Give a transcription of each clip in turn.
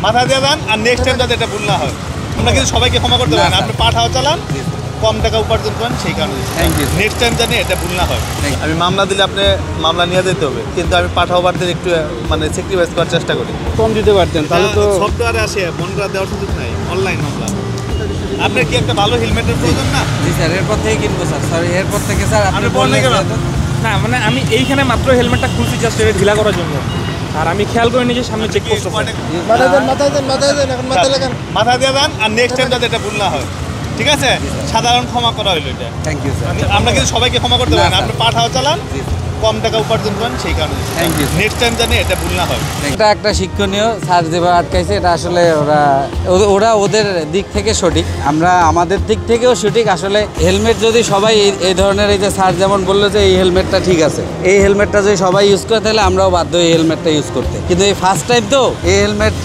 মাথা দিয়ে দেন আর next time যাতে এটা ভুল না হয়। আমরা কিন্তু সবাইকে ক্ষমা করতে পারি না, আপনি পাঠাও চালান, কম টাকা উপার্জন করেন, সেই কারণে নেক্সট টাইম জানি এটা ভুল না হয়। আমি মামলা দিলে আপনি মামলা নিয়ে যেতে হবে, কিন্তু আমি পাঠাও বাড়তে একটু মানে স্যাক্রিফাইস করার চেষ্টা করি। কম দিতে পারতেন তাহলে তো। সফটওয়্যারে আসে মনটা দেওয়ার সুযোগ নাই, অনলাইন মামলা। আপনার কি একটা ভালো হেলমেটের প্রয়োজন না? জি স্যার, এরপর থেকে কিনবো স্যার। সরি, এরপর থেকে স্যার আপনি বললেন না, মানে আমি এইখানে মাত্র হেলমেটটা খুলছি জাস্ট এটা ঢিলা করার জন্য, আর আমি খেয়াল করে নিজে সামনে চেক করতে পারি। মাথা দিয়ে দেন আর নেক্সট টাইম যাতে এটা ভুল না হয়, ঠিক আছে? সাধারণ ক্ষমা করা হইলো এটা। Thank you sir. আমরা কিন্তু সবাইকে ক্ষমা করতে পারি না, আপনি পাঠাও চালান, কম টাকা উপার্জন করেন, সেই কারণে নেক্সট টাইম জানি এটা ভুল না হয়। এটা একটা শিক্ষণীয়, স্যার যেভাবে আটকাইছে এটা আসলে ওরা ওদের দিক থেকে সঠিক, আমরা আমাদের দিক থেকেও সঠিক। আসলে হেলমেট যদি সবাই এই ধরনের, এই যে স্যার যেমন বললো যে এই হেলমেটটা ঠিক আছে, এই হেলমেটটা যদি সবাই ইউজ করে তাহলে আমরাও বাধ্য এই হেলমেটটা ইউজ করতে। কিন্তু এই ফার্স্ট টাইম তো এই হেলমেট,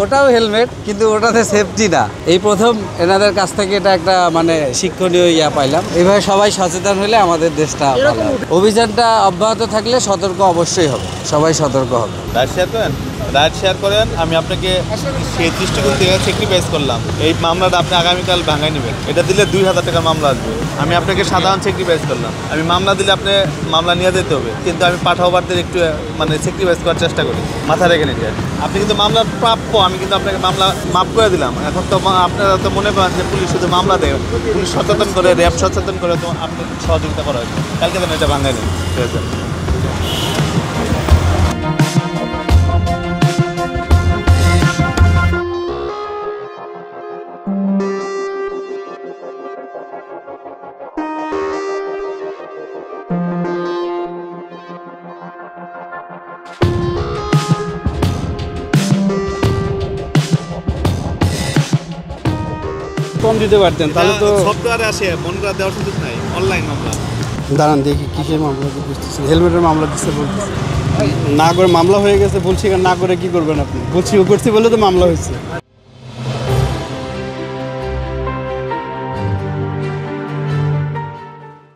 ওটাও হেলমেট কিন্তু ওটাতে সেফটি না, এই প্রথম এনাদের কাছ থেকে এটা একটা মানে শিক্ষণীয় পাইলাম। এইভাবে সবাই সচেতন হলে আমাদের দেশটা ভালো হবে। অভিযানটা অব্যাহত থাকলে সতর্ক অবশ্যই হবে, সবাই সতর্ক হবে। রাইট শেয়ার করেন। আমি আপনাকে সেই দৃষ্টিকোণ থেকে স্যাক্রিফাইস করলাম, এই মামলাটা আপনি আগামীকাল ভাঙাই নেবেন। এটা দিলে 2000 টাকার মামলা আসবে। আমি আপনাকে সাধারণ স্যাক্রিফাইস করলাম, আমি মামলা দিলে আপনি মামলা নিয়ে যেতে হবে, কিন্তু আমি পাঠাও বাড়তে একটু মানে স্যাক্রিফাইস করার চেষ্টা করি। মাথা রেখে নিতে আপনি কিন্তু মামলার প্রাপ্য, আমি কিন্তু আপনাকে মামলা মাফ করে দিলাম। এখন তো আপনারা তো মনে করেন যে পুলিশ শুধু মামলা দেয়, পুলিশ সচেতন করে, র্যাব সচেতন করে, তো আপনি সহযোগিতা করা হয়েছে। কালকে দেন এটা ভাঙাই নেন, ঠিক আছে? কম দিতে পারতেন তাহলে তো। সফটওয়্যারে আসে মনটা দেওয়ার সুযোগ নাই, অনলাইন মামলা। দাঁড়ান দেখি কিসের মামলা বুঝতেছেন। হেলমেটের মামলা দিচ্ছে বলতেছে, না করে মামলা হয়ে গেছে বলছি, না করে কি করবেন আপনি? বলছি ও করছি বলে তো মামলা হয়েছে।